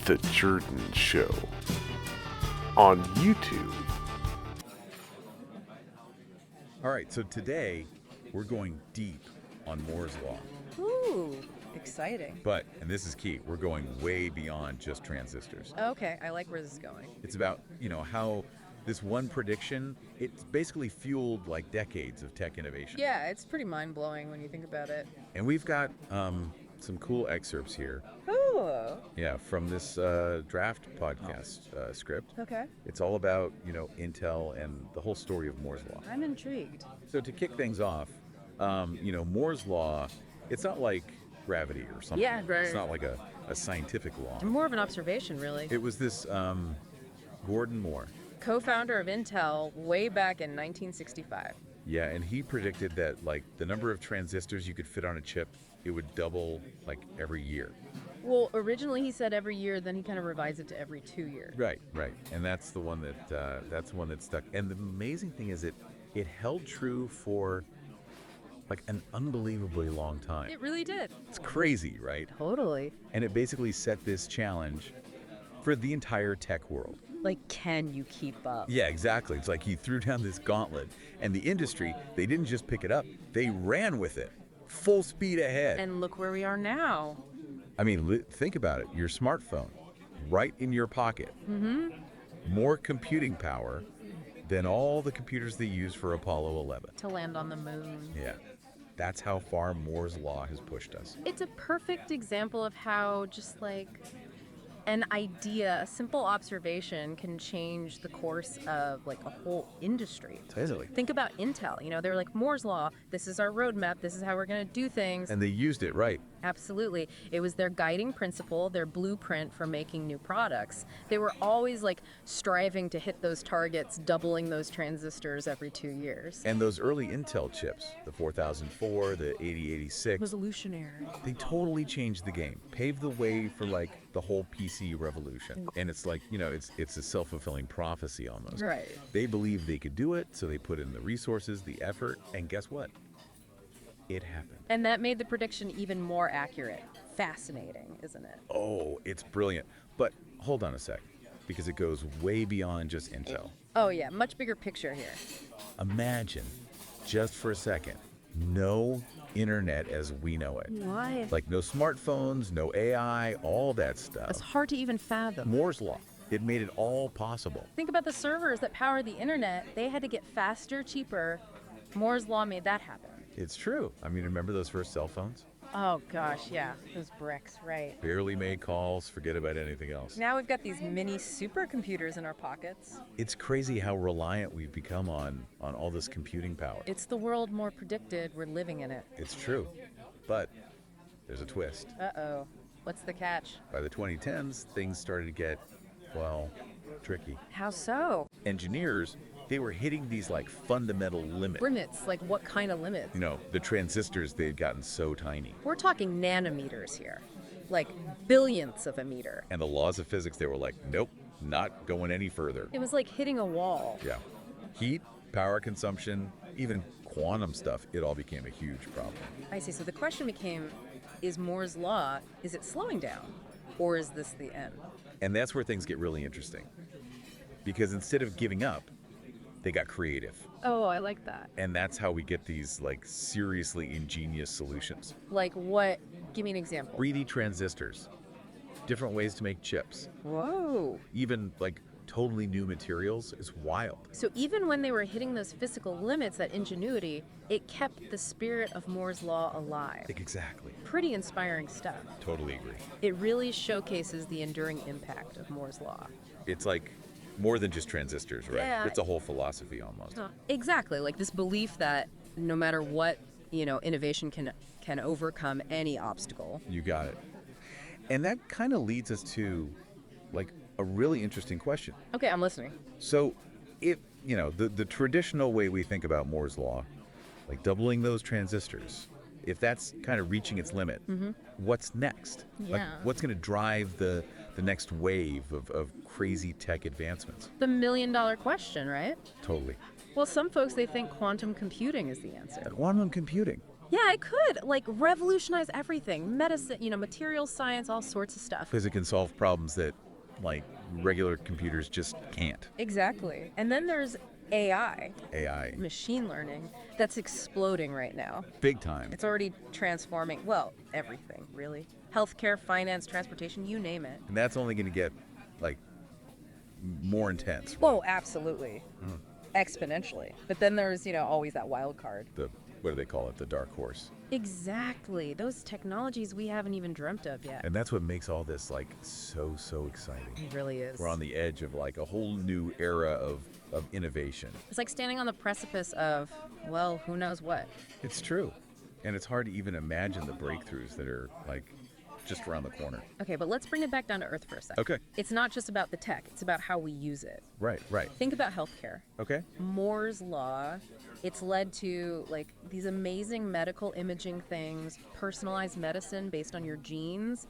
The Jordan Show on YouTube. All right, so today we're going deep on Moore's Law. Ooh, exciting. But, and this is key, we're going way beyond just transistors. Okay, I like where this is going. It's about, how this one prediction, it's basically fueled like decades of tech innovation. Yeah, it's pretty mind-blowing when you think about it. And we've got some cool excerpts here. Ooh. Yeah, from this draft podcast script. Okay. It's all about, Intel and the whole story of Moore's Law. I'm intrigued. So to kick things off, Moore's Law, it's not like gravity or something. Yeah, right. It's not like a scientific law. More of an observation, really. It was this Gordon Moore. Co-founder of Intel way back in 1965. Yeah, and he predicted that like the number of transistors you could fit on a chip, it would double like every year. Well, originally he said every year, then he kind of revised it to every 2 years. Right. And that's the one that stuck. And the amazing thing is it held true for like an unbelievably long time. It really did. It's crazy, right? Totally. And it basically set this challenge for the entire tech world. Like, can you keep up? Yeah, exactly. It's like he threw down this gauntlet, and the industry, they didn't just pick it up, they ran with it, full speed ahead. And look where we are now. I mean, think about it. Your smartphone, right in your pocket. Mm-hmm. More computing power than all the computers they used for Apollo 11. To land on the moon. Yeah, that's how far Moore's Law has pushed us. It's a perfect example of how just like an idea, a simple observation can change the course of like a whole industry. Totally. Think about Intel. They were like, Moore's Law, this is our roadmap, this is how we're going to do things. And they used it right. Absolutely. It was their guiding principle, their blueprint for making new products. They were always like striving to hit those targets, doubling those transistors every 2 years. And those early Intel chips, the 4004, the 8086, Revolutionary. they totally changed the game, paved the way for like the whole PC revolution. And it's like, it's a self-fulfilling prophecy almost. Right. They believed they could do it, so they put in the resources, the effort, and guess what? It happened. And that made the prediction even more accurate. Fascinating, isn't it? Oh, it's brilliant. But hold on a sec, because it goes way beyond just Intel. Oh yeah, much bigger picture here. Imagine, just for a second, no internet as we know it. Why? Like no smartphones, no AI, all that stuff. It's hard to even fathom. Moore's Law, it made it all possible. Think about the servers that power the internet. They had to get faster, cheaper. Moore's Law made that happen. It's true. I mean, remember those first cell phones? Oh gosh, yeah, those bricks, right. Barely made calls, forget about anything else. Now we've got these mini supercomputers in our pockets. It's crazy how reliant we've become on all this computing power. It's the world more predicted. We're living in it. It's true. But there's a twist. Uh-oh. What's the catch? By the 2010s, things started to get, well, tricky. How so? Engineers, they were hitting these like fundamental limits. Limits? Like what kind of limits? The transistors, they had gotten so tiny. We're talking nanometers here. Like billionths of a meter. And the laws of physics, they were like, nope, not going any further. It was like hitting a wall. Yeah. Heat, power consumption, even quantum stuff, it all became a huge problem. I see. So the question became, is Moore's Law, is it slowing down? Or is this the end? And that's where things get really interesting. Because instead of giving up, they got creative. Oh, I like that. And that's how we get these like seriously ingenious solutions. Like what? Give me an example. 3D transistors, different ways to make chips, Whoa. even like totally new materials is wild. So even when they were hitting those physical limits, that ingenuity, it kept the spirit of Moore's Law alive. Exactly. Pretty inspiring stuff. Totally agree. It really showcases the enduring impact of Moore's Law. It's like more than just transistors, right? Yeah. It's a whole philosophy almost. Exactly. Like this belief that no matter what, innovation can overcome any obstacle. You got it. And that kind of leads us to like a really interesting question. Okay, I'm listening. So if, the traditional way we think about Moore's Law, like doubling those transistors, if that's kind of reaching its limit, what's next? Like, Yeah. what's going to drive the next wave of crazy tech advancements? The million-dollar question, right? Totally. Well, some folks, they think quantum computing is the answer. Quantum computing. Yeah, it could like revolutionize everything. Medicine, material science, all sorts of stuff. Because it can solve problems that, like, regular computers just can't. Exactly. And then there's AI, AI. machine learning, that's exploding right now. Big time. It's already transforming, well, everything, really. Healthcare, finance, transportation, you name it. And that's only going to get, like, more intense. Oh, absolutely. Exponentially. But then there's, always that wild card. What do they call it? The dark horse. Exactly. Those technologies we haven't even dreamt of yet. And that's what makes all this, like, so exciting. It really is. We're on the edge of, like, a whole new era of innovation. It's like standing on the precipice of, well, who knows what. It's true. And it's hard to even imagine the breakthroughs that are, like, just around the corner. Okay, but let's bring it back down to earth for a second. Okay. It's not just about the tech, it's about how we use it. Right. Think about healthcare. Okay. Moore's Law, it's led to like these amazing medical imaging things, personalized medicine based on your genes,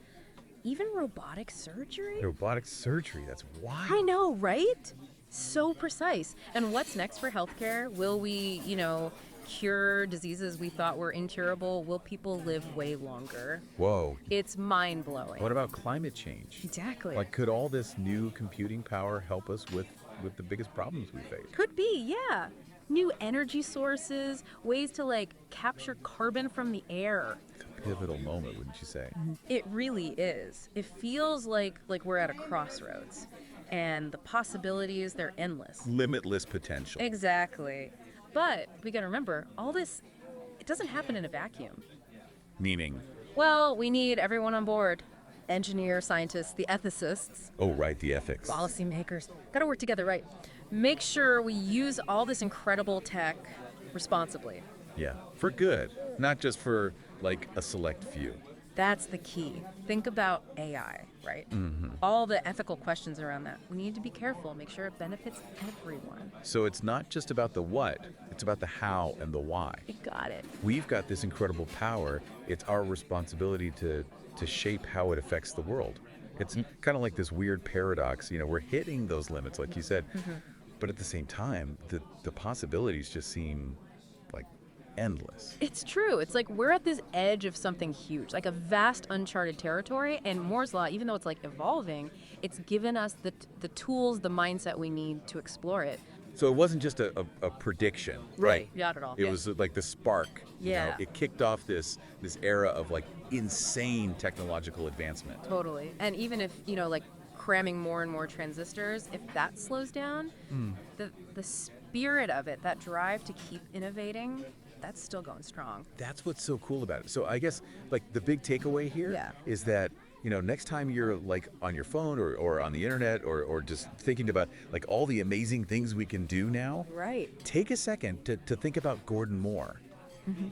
even robotic surgery. Robotic surgery, that's wild. I know, right? So precise. And what's next for healthcare? Will we, cure diseases we thought were incurable? Will people live way longer? Whoa. It's mind-blowing. What about climate change? Exactly. Like, could all this new computing power help us with the biggest problems we face? Could be, yeah. New energy sources, ways to like capture carbon from the air. It's a pivotal moment, wouldn't you say? It really is. It feels like we're at a crossroads, and the possibilities, they're endless. Limitless potential. Exactly. But we got to remember, all this, it doesn't happen in a vacuum. Meaning? Well, we need everyone on board. Engineers, scientists, the ethicists, Oh, right, the ethics. policymakers. Got to work together, right? Make sure we use all this incredible tech responsibly. Yeah, for good, not just for, like, a select few. That's the key. Think about AI, right? All the ethical questions around that. We need to be careful, make sure it benefits everyone. So it's not just about the what, it's about the how and the why. You got it. We've got this incredible power. It's our responsibility to shape how it affects the world. It's kind of like this weird paradox. We're hitting those limits, like you said, but at the same time, the possibilities just seem like endless. It's true. It's like we're at this edge of something huge, like a vast uncharted territory. And Moore's Law, even though it's like evolving, it's given us the tools, the mindset we need to explore it. So it wasn't just a prediction, right? Not at all. It was like the spark. Yeah. It kicked off this era of like insane technological advancement. Totally. And even if, like cramming more and more transistors, if that slows down, the spirit of it, that drive to keep innovating, that's still going strong. That's what's so cool about it. So I guess like the big takeaway here is that, next time you're like on your phone or on the internet or just thinking about like all the amazing things we can do now, Right. take a second to think about Gordon Moore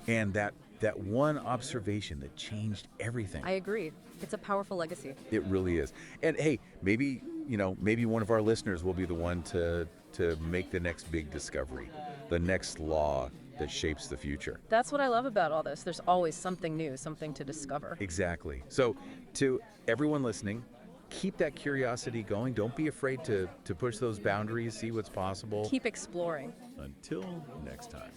and that one observation that changed everything. I agree. It's a powerful legacy. It really is. And hey, maybe one of our listeners will be the one to make the next big discovery, the next law that shapes the future. That's what I love about all this. There's always something new, something to discover. Exactly. So to everyone listening, keep that curiosity going. Don't be afraid to push those boundaries, see what's possible. Keep exploring. Until next time.